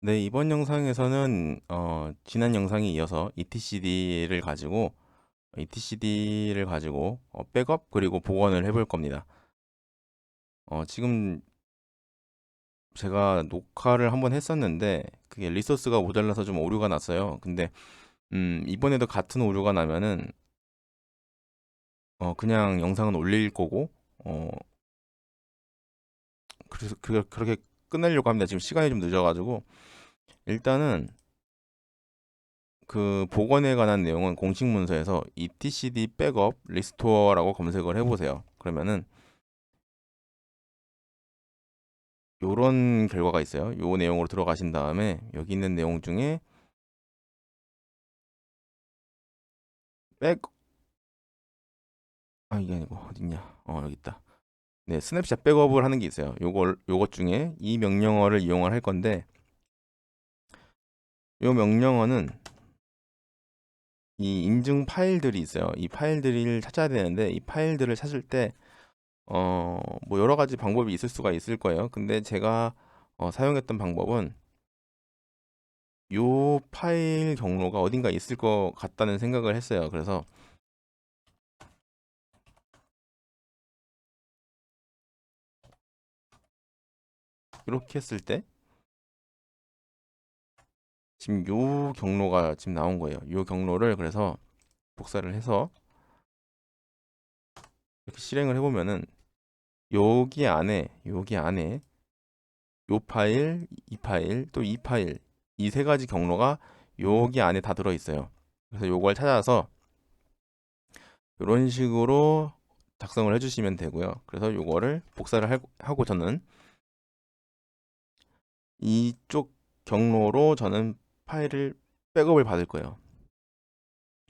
네, 이번 영상에서는 지난 영상에 이어서 etcd를 가지고 백업 그리고 복원을 해볼 겁니다. 지금 제가 녹화를 한번 했었는데 그게 리소스가 모자라서 좀 오류가 났어요. 근데 이번에도 같은 오류가 나면은 그냥 영상은 올릴 거고 어, 그래서 그렇게 끝내려고 합니다. 지금 시간이 좀 늦어가지고 일단은 그 복원에 관한 내용은 공식 문서에서 etcd 백업 리스토어라고 검색을 해보세요. 그러면은 요런 결과가 있어요. 요 내용으로 들어가신 다음에 여기 있는 내용 중에 백, 이게 아니고 어딨냐? 여기 있다. 네, 스냅샷 백업을 하는 게 있어요. 요것 중에 이 명령어를 이용을 할 건데 요 명령어는 이 인증 파일들이 있어요. 이 파일들을 찾아야 되는데 이 파일들을 찾을 때 뭐 여러 가지 방법이 있을 수가 있을 거예요. 근데 제가 사용했던 방법은 요 파일 경로가 어딘가 있을 것 같다는 생각을 했어요. 그래서 이렇게 했을 때 지금 요 경로가 지금 나온 거예요. 요 경로를 그래서 복사를 해서 이렇게 실행을 해보면은 여기 안에 요 파일, 이 파일, 또 이 파일 이 세 가지 경로가 여기 안에 다 들어 있어요. 그래서 요걸 찾아서 이런 식으로 작성을 해주시면 되고요. 그래서 요거를 복사를 하고 저는 이쪽 경로로 저는 파일을 백업을 받을 거예요.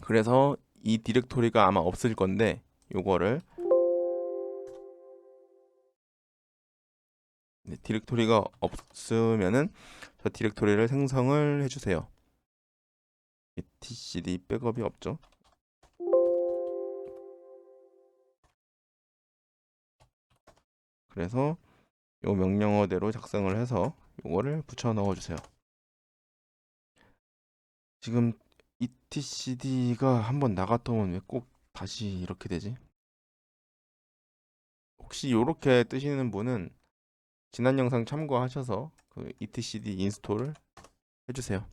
그래서 이 디렉토리가 아마 없을 건데 요거를 디렉토리가 없으면은 저 디렉토리를 생성을 해주세요. etcd 백업이 없죠. 그래서 요 명령어대로 작성을 해서 요거를 붙여 넣어 주세요. 지금 etcd가 한번 나갔다 오면 왜 꼭 다시 이렇게 되지? 혹시 요렇게 뜨시는 분은 지난 영상 참고하셔서 그 etcd 인스톨을 해주세요.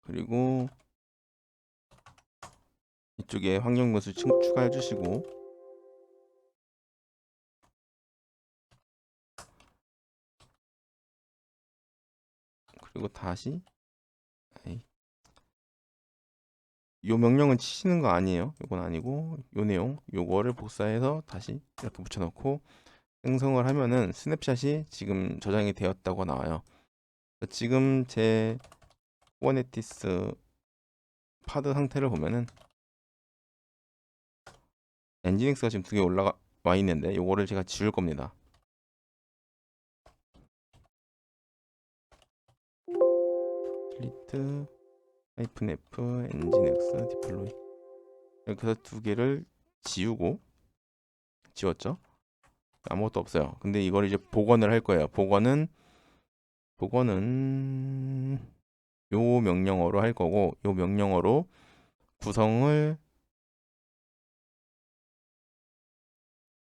그리고 이쪽에 환경 변수 추가해 주시고 그리고 다시 요 명령은 치시는 거 아니에요. 요건 아니고 요 내용 요거를 복사해서 다시 이렇게 붙여넣고 생성을 하면은 스냅샷이 지금 저장이 되었다고 나와요. 지금 제 쿠버네티스 파드 상태를 보면은 엔지닉스가 지금 두 개 올라와 있는데 요거를 제가 지울 겁니다. 딜리트 -f 엔지닉스 디플로이 이렇게 해서 두 개를 지웠죠. 아무것도 없어요. 근데 이걸 이제 복원을 할 거예요. 복원은 요 명령어로 할 거고 요 명령어로 구성을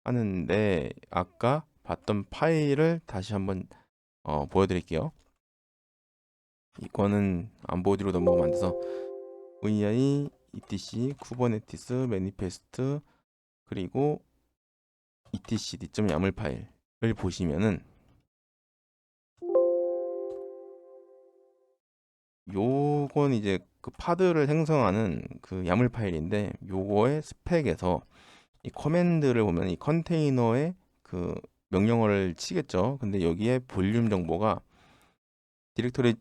하는데 아까 봤던 파일을 다시 한번 보여드릴게요. 이거는 안 보여드리고 넘어가면 안 돼서 vi etc 쿠버네티스 매니페스트 그리고 etcd.yaml 파일을 보시면은 요건 이제 그 파드를 생성하는 그 야물 파일인데 요거의 스펙에서 이 커맨드를 보면 이 컨테이너에 그 명령어를 치겠죠. 근데 여기에 볼륨 정보가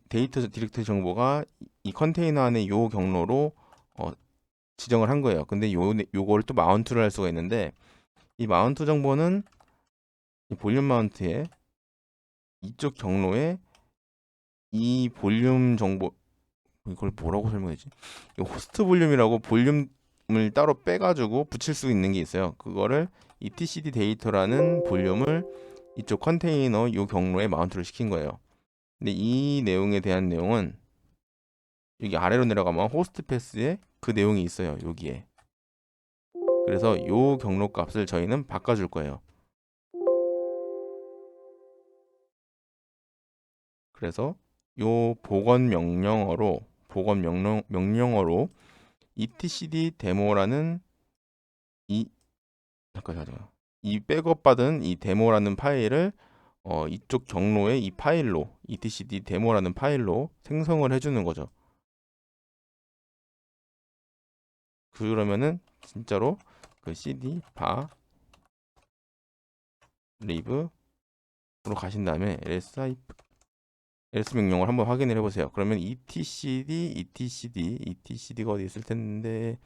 데이터 디렉토리 정보가 이 컨테이너 안에 요 경로로 어, 지정을 한 거예요. 근데 요걸 또 마운트를 할 수가 있는데 이 마운트 정보는 이 볼륨 마운트에 이쪽 경로에 이 볼륨 정보 이걸 뭐라고 설명하지? 이 호스트 볼륨이라고 볼륨을 따로 빼가지고 붙일 수 있는 게 있어요. 그거를 etcd 데이터라는 볼륨을 이쪽 컨테이너 요 경로에 마운트를 시킨 거예요. 근데 이 내용에 대한 내용은 여기 아래로 내려가면 호스트 패스에 그 내용이 있어요. 여기에. 그래서 요 경로 값을 저희는 바꿔줄 거예요. 그래서 요 복원 명령어로 etcd 데모라는 이 잠깐 이 백업 받은 이 데모라는 파일을 이쪽 경로에 이 파일로 etcd 데모라는 파일로 생성을 해주는 거죠. 그러면은 진짜로 그 cd 바 live로 가신 다음에 ls 명령을 한번 확인을 해보세요. 그러면 etcd가 어디 있을 텐데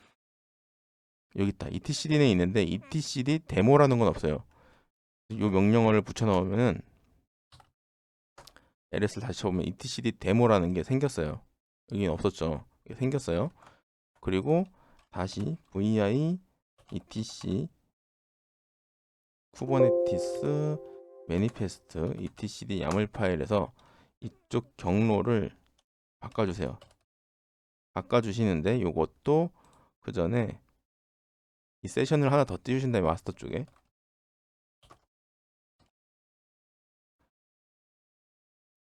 여기 있다. etcd는 있는데 etcd 데모라는 건 없어요. 이 명령어를 붙여 넣으면은 ls를 다시 쳐보면 etcd 데모라는 게 생겼어요. 여기는 없었죠. 생겼어요. 그리고 다시 vi etc 쿠버네티스 매니페스트 etcd 야물 파일에서 이쪽 경로를 바꿔주세요. 바꿔주시는데 요것도 그 전에 이 세션을 하나 더 띄우신 다음에 마스터 쪽에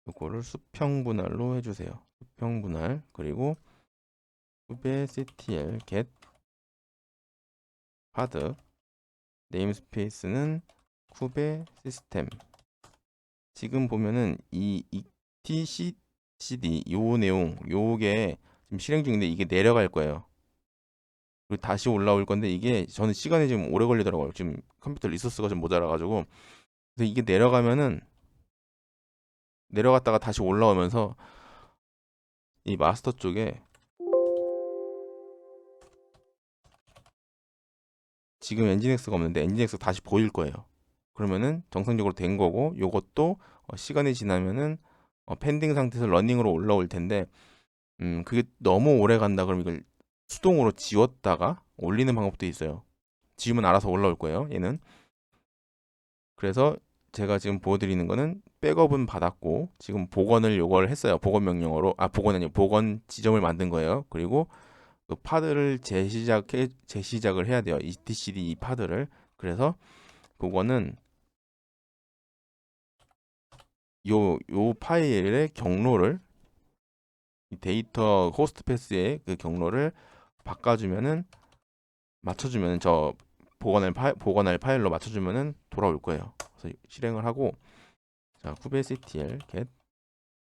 요거를 수평 분할로 해주세요. 수평 분할 그리고 후배 ctl get 파드 네임스페이스는 쿠베 시스템. 지금 보면은 이 etcd 요 내용 요게 지금 실행 중인데 이게 내려갈 거예요. 그리고 다시 올라올 건데 이게 저는 시간이 좀 오래 걸리더라고요. 지금 컴퓨터 리소스가 좀 모자라가지고. 그래서 이게 내려가면은 내려갔다가 다시 올라오면서 이 마스터 쪽에 지금 엔진엑스가 없는데 엔진엑스 다시 보일 거예요. 그러면은 정상적으로 된 거고 요것도 시간이 지나면은 펜딩 상태에서 러닝으로 올라올 텐데 그게 너무 오래 간다 그러면 이걸 수동으로 지웠다가 올리는 방법도 있어요. 지우면 알아서 올라올 거예요. 얘는. 그래서 제가 지금 보여드리는 거는 백업은 받았고 지금 복원을 요걸 했어요. 복원 명령어로 복원 아니요 복원 지점을 만든 거예요. 그리고 그 파드를 재시작을 해야 돼요. etcd 이 파드를. 그래서 그거는 요 파일의 경로를 이 데이터 호스트 패스의 그 경로를 바꿔주면은 맞춰주면은 저 복원할 파일로 맞춰주면은 돌아올 거예요. 그래서 실행을 하고 자 kubectl get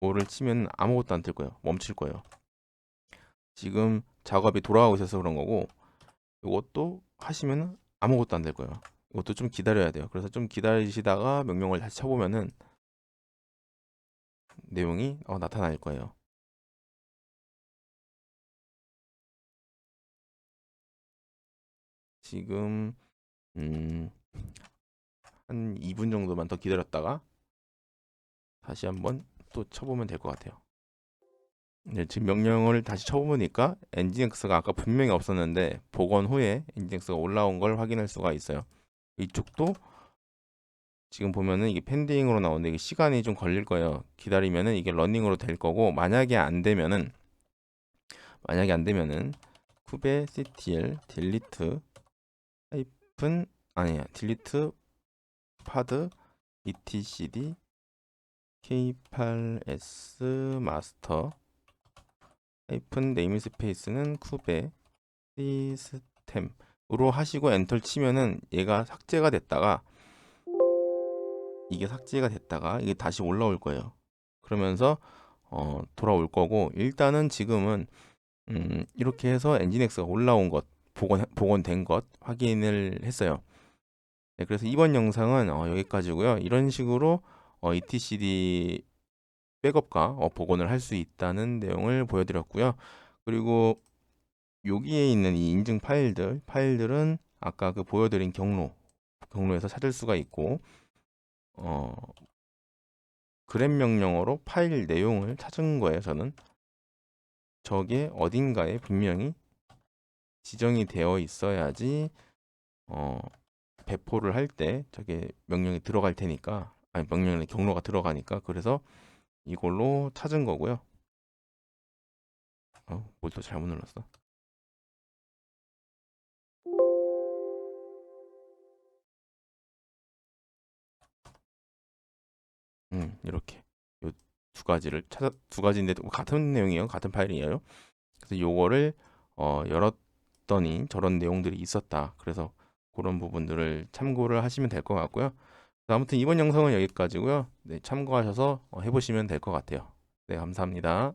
오를 치면 아무것도 안 뜰 거예요. 멈출 거예요. 지금 작업이 돌아가고 있어서 그런 거고 이것도 하시면 아무것도 안 될 거예요. 이것도 좀 기다려야 돼요. 그래서 좀 기다리시다가 명령을 다시 쳐보면은 내용이 나타날 거예요. 지금 한 2분 정도만 더 기다렸다가 다시 한번 또 쳐보면 될 것 같아요. 네, 지금 명령을 다시 쳐보니까 엔진엑스가 아까 분명히 없었는데 복원 후에 엔진엑스가 올라온 걸 확인할 수가 있어요. 이쪽도 지금 보면은 이게 펜딩으로 나오는데 이게 시간이 좀 걸릴 거예요. 기다리면은 이게 러닝으로 될 거고 만약에 안 되면은 kubectl delete 하이픈 아니야 delete 파드 etcd k8s 마스터 하이픈 네임스페이스는 쿠베 시스템으로 하시고 엔터 치면은 얘가 삭제가 됐다가 이게 다시 올라올 거예요. 그러면서 돌아올 거고 일단은 지금은 이렇게 해서 엔진엑스가 올라온 것 복원된 것 확인을 했어요. 네, 그래서 이번 영상은 여기까지고요. 이런 식으로 etcd 백업과 복원을 할 수 있다는 내용을 보여드렸고요. 그리고 여기에 있는 이 인증 파일들은 아까 그 보여드린 경로에서 찾을 수가 있고 어, 그랩 명령어로 파일 내용을 찾은 거예요. 저는 저게 어딘가에 분명히 지정이 되어 있어야지 배포를 할 때 저게 명령이 들어갈 테니까 아니 명령에 경로가 들어가니까 그래서 이걸로 찾은 거고요. 뭘 또 잘못 눌렀어. 이렇게 요 두 가지를 찾아 두 가지인데도 같은 내용이에요. 같은 파일이에요. 그래서 요거를 열었더니 저런 내용들이 있었다. 그래서 그런 부분들을 참고를 하시면 될 것 같고요. 아무튼 이번 영상은 여기까지고요. 네, 참고하셔서 해보시면 될 것 같아요. 네, 감사합니다.